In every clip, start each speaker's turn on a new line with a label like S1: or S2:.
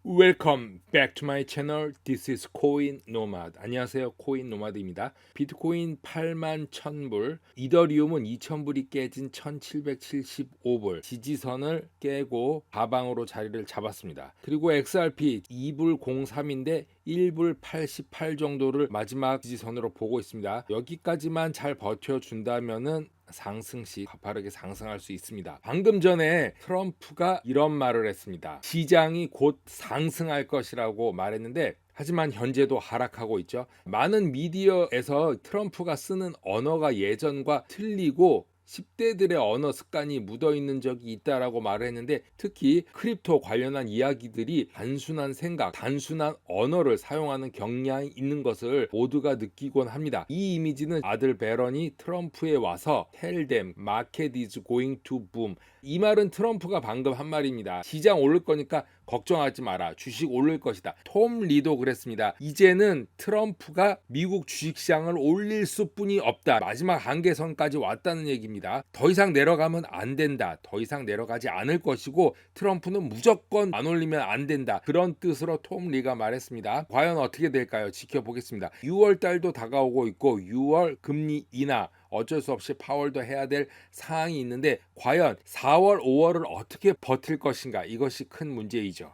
S1: Welcome back to my channel. This is Coin Nomad. 안녕하세요. 코인 노마드입니다. 비트코인 8만 1000불, 이더리움은 2000불이 깨진 1775불 지지선을 깨고 하방으로 자리를 잡았습니다. 그리고 XRP 2불 03인데 1불 88 정도를 마지막 지지선으로 보고 있습니다. 여기까지만 잘 버텨준다면은 상승시 가파르게 상승할 수 있습니다. 방금 전에 트럼프가 이런 말을 했습니다. 시장이 곧 상승할 것이라고 말했는데 하지만 현재도 하락하고 있죠. 많은 미디어에서 트럼프가 쓰는 언어가 예전과 틀리고 10대들의 언어 습관이 묻어있는 적이 있다라고 말을 했는데, 특히 크립토 관련한 이야기들이 단순한 생각, 단순한 언어를 사용하는 경향이 있는 것을 모두가 느끼곤 합니다. 이 이미지는 아들 베런이 트럼프에 와서 Tell them market is going to boom, 이 말은 트럼프가 방금 한 말입니다. 시장 오를 거니까 걱정하지 마라. 주식 오를 것이다. 톰 리도 그랬습니다. 이제는 트럼프가 미국 주식시장을 올릴 수뿐이 없다. 마지막 한계선까지 왔다는 얘기입니다. 더 이상 내려가면 안 된다. 더 이상 내려가지 않을 것이고 트럼프는 무조건 안 올리면 안 된다. 그런 뜻으로 톰 리가 말했습니다. 과연 어떻게 될까요? 지켜보겠습니다. 6월 달도 다가오고 있고 6월 금리 인하, 어쩔 수 없이 파월도 해야 될 사항이 있는데 과연 4월, 5월을 어떻게 버틸 것인가, 이것이 큰 문제이죠.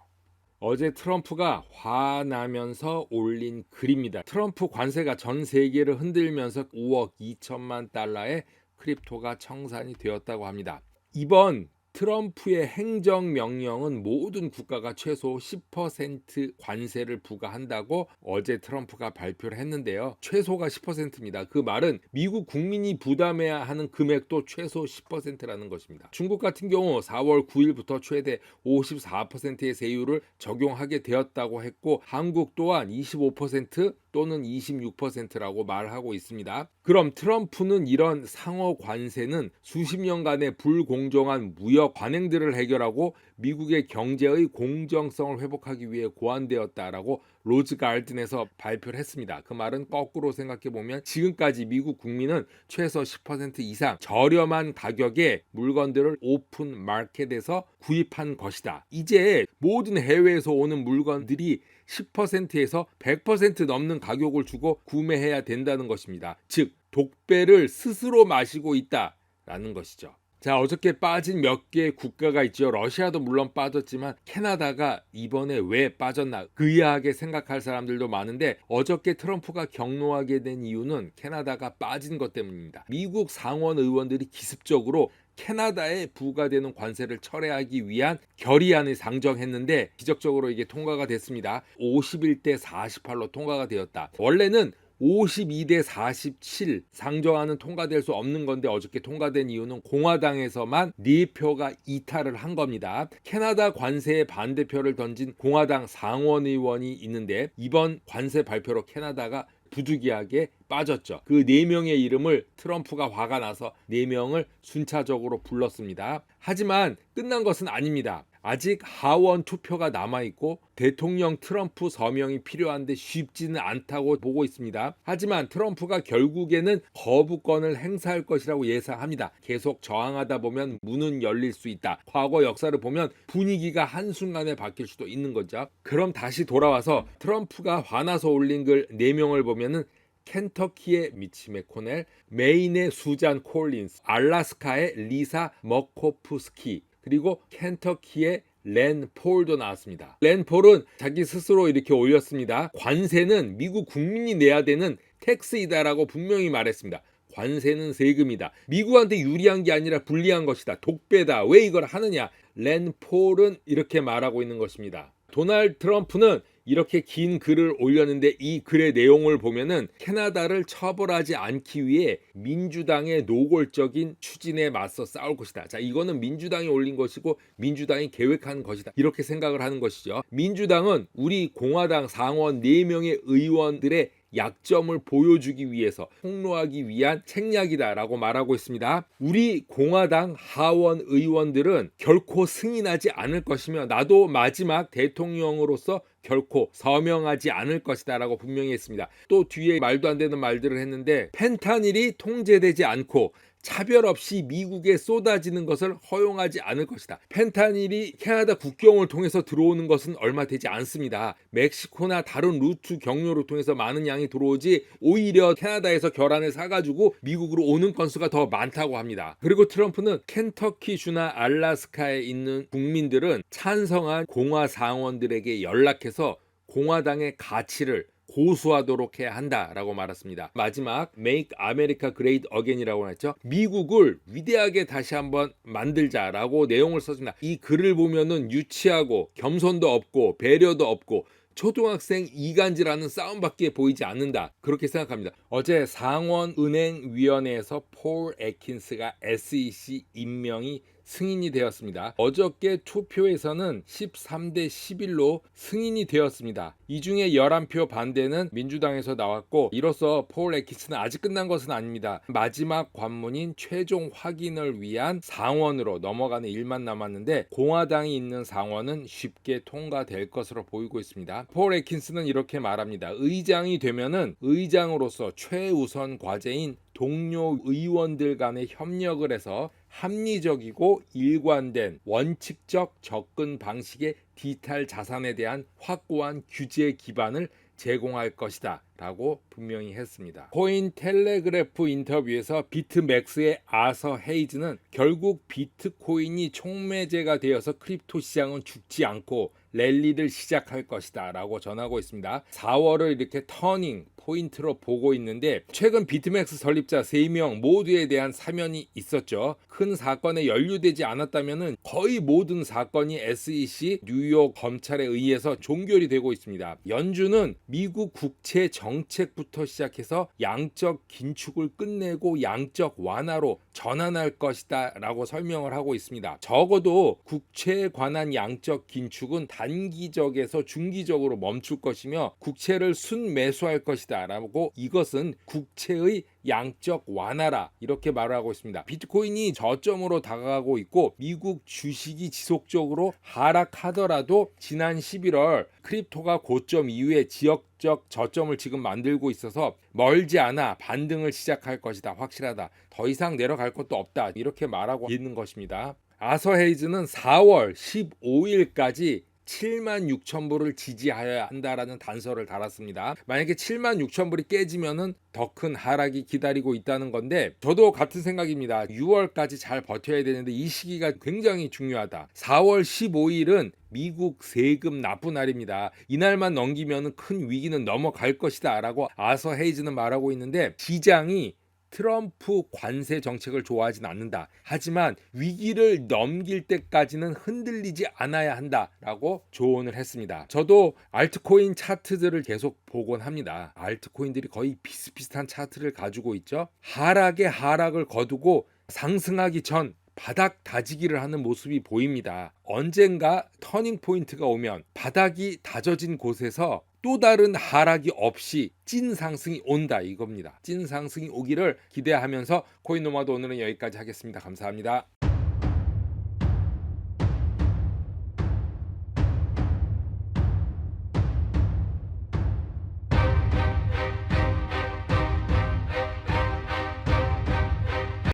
S1: 어제 트럼프가 화나면서 올린 글입니다. 트럼프 관세가 전 세계를 흔들면서 5억 2천만 달러의 크립토가 청산이 되었다고 합니다. 이번 트럼프의 행정명령은 모든 국가가 최소 10% 관세를 부과한다고 어제 트럼프가 발표를 했는데요. 최소가 10%입니다. 그 말은 미국 국민이 부담해야 하는 금액도 최소 10%라는 것입니다. 중국 같은 경우 4월 9일부터 최대 54%의 세율을 적용하게 되었다고 했고, 한국 또한 25% 또는 26%라고 말하고 있습니다. 그럼 트럼프는 이런 상호 관세는 수십 년간의 불공정한 무역 관행들을 해결하고 미국의 경제의 공정성을 회복하기 위해 고안되었다라고 로즈 가든에서 발표를 했습니다. 그 말은 거꾸로 생각해 보면 지금까지 미국 국민은 최소 10% 이상 저렴한 가격에 물건들을 오픈 마켓에서 구입한 것이다. 이제 모든 해외에서 오는 물건들이 10%에서 100% 넘는 가격을 주고 구매해야 된다는 것입니다. 즉, 독배를 스스로 마시고 있다라는 것이죠. 자, 어저께 빠진 몇 개의 국가가 있죠. 러시아도 물론 빠졌지만 캐나다가 이번에 왜 빠졌나 의아하게 생각할 사람들도 많은데, 어저께 트럼프가 격노하게 된 이유는 캐나다가 빠진 것 때문입니다. 미국 상원 의원들이 기습적으로 캐나다에 부과되는 관세를 철회하기 위한 결의안을 상정했는데 기적적으로 이게 통과가 됐습니다. 51대 48로 통과가 되었다. 원래는 52대 47 상정안은 통과될 수 없는 건데 어저께 통과된 이유는 공화당에서만 4표가 이탈을 한 겁니다. 캐나다 관세에 반대표를 던진 공화당 상원 의원이 있는데 이번 관세 발표로 캐나다가 부득이하게 빠졌죠. 그 4명의 이름을 트럼프가 화가 나서 4명을 순차적으로 불렀습니다. 하지만 끝난 것은 아닙니다. 아직 하원 투표가 남아있고 대통령 트럼프 서명이 필요한데 쉽지는 않다고 보고 있습니다. 하지만 트럼프가 결국에는 거부권을 행사할 것이라고 예상합니다. 계속 저항하다 보면 문은 열릴 수 있다. 과거 역사를 보면 분위기가 한순간에 바뀔 수도 있는 거죠. 그럼 다시 돌아와서 트럼프가 화나서 올린 글 4명을 보면은 켄터키의 미치 맥코넬, 메인의 수잔 콜린스, 알래스카의 리사 머코프스키, 그리고 켄터키의 랜 폴도 나왔습니다. 랜 폴은 자기 스스로 이렇게 올렸습니다. 관세는 미국 국민이 내야 되는 텍스이다라고 분명히 말했습니다. 관세는 세금이다. 미국한테 유리한 게 아니라 불리한 것이다. 독배다. 왜 이걸 하느냐? 랜 폴은 이렇게 말하고 있는 것입니다. 도널드 트럼프는 이렇게 긴 글을 올렸는데 이 글의 내용을 보면은 캐나다를 처벌하지 않기 위해 민주당의 노골적인 추진에 맞서 싸울 것이다. 자, 이거는 민주당이 올린 것이고 민주당이 계획한 것이다. 이렇게 생각을 하는 것이죠. 민주당은 우리 공화당 상원 4명의 의원들의 약점을 보여주기 위해서 폭로하기 위한 책략이다라고 말하고 있습니다. 우리 공화당 하원 의원들은 결코 승인하지 않을 것이며 나도 마지막 대통령으로서 결코 서명하지 않을 것이다 라고 분명히 했습니다. 또 뒤에 말도 안 되는 말들을 했는데 펜타닐이 통제되지 않고 차별 없이 미국에 쏟아지는 것을 허용하지 않을 것이다. 펜타닐이 캐나다 국경을 통해서 들어오는 것은 얼마 되지 않습니다. 멕시코나 다른 루트 경로를 통해서 많은 양이 들어오지 오히려 캐나다에서 결함을 사가지고 미국으로 오는 건수가 더 많다고 합니다. 그리고 트럼프는 켄터키주나 알래스카에 있는 국민들은 찬성한 공화 상원들에게 연락해서 공화당의 가치를 고수하도록 해야 한다라고 말했습니다. 마지막 Make America Great Again이라고 했죠. 미국을 위대하게 다시 한번 만들자라고 내용을 써준다. 이 글을 보면은 유치하고 겸손도 없고 배려도 없고 초등학생 이간질하는 싸움밖에 보이지 않는다. 그렇게 생각합니다. 어제 상원은행위원회에서 폴 애킨스가 SEC 임명이 승인이 되었습니다. 어저께 투표에서는 13대 11로 승인이 되었습니다. 이 중에 11표 반대는 민주당에서 나왔고 이로써 폴 애킨스는 아직 끝난 것은 아닙니다. 마지막 관문인 최종 확인을 위한 상원으로 넘어가는 일만 남았는데 공화당이 있는 상원은 쉽게 통과될 것으로 보이고 있습니다. 폴 애킨스는 이렇게 말합니다. 의장이 되면은 의장으로서 최우선 과제인 동료 의원들 간의 협력을 해서 합리적이고 일관된 원칙적 접근 방식의 디지털 자산에 대한 확고한 규제 기반을 제공할 것이다 라고 분명히 했습니다. 코인 텔레그래프 인터뷰에서 비트맥스의 아서 헤이즈는 결국 비트코인이 촉매제가 되어서 크립토 시장은 죽지 않고 랠리를 시작할 것이다 라고 전하고 있습니다. 4월을 이렇게 터닝 포인트로 보고 있는데 최근 비트맥스 설립자 3명 모두에 대한 사면이 있었죠. 큰 사건에 연루되지 않았다면 거의 모든 사건이 SEC 뉴욕 검찰에 의해서 종결이 되고 있습니다. 연준은 미국 국채 정책부터 시작해서 양적 긴축을 끝내고 양적 완화로 전환할 것이다 라고 설명을 하고 있습니다. 적어도 국채에 관한 양적 긴축은 단기적에서 중기적으로 멈출 것이며 국채를 순매수할 것이다 라고 이것은 국채의 양적 완화라 이렇게 말을 하고 있습니다. 비트코인이 저점으로 다가가고 있고 미국 주식이 지속적으로 하락하더라도 지난 11월 크립토가 고점 이후에 지역적 저점을 지금 만들고 있어서 멀지 않아 반등을 시작할 것이다. 확실하다. 더 이상 내려갈 것도 없다. 이렇게 말하고 있는 것입니다. 아서 헤이즈는 4월 15일까지 76,000불을 지지하여야 한다라는 단서를 달았습니다. 만약에 76,000불이 깨지면은 더 큰 하락이 기다리고 있다는 건데 저도 같은 생각입니다. 6월까지 잘 버텨야 되는데 이 시기가 굉장히 중요하다. 4월 15일은 미국 세금 납부 날입니다. 이날만 넘기면 큰 위기는 넘어갈 것이다 라고 아서 헤이즈는 말하고 있는데 시장이 트럼프 관세 정책을 좋아하진 않는다. 하지만 위기를 넘길 때까지는 흔들리지 않아야 한다라고 조언을 했습니다. 저도 알트코인 차트들을 계속 보곤 합니다. 알트코인들이 거의 비슷비슷한 차트를 가지고 있죠. 하락에 하락을 거두고 상승하기 전 바닥 다지기를 하는 모습이 보입니다. 언젠가 터닝 포인트가 오면 바닥이 다져진 곳에서 또 다른 하락이 없이 찐 상승이 온다 이겁니다. 찐 상승이 오기를 기대하면서 코인 노마드 오늘은 여기까지 하겠습니다. 감사합니다.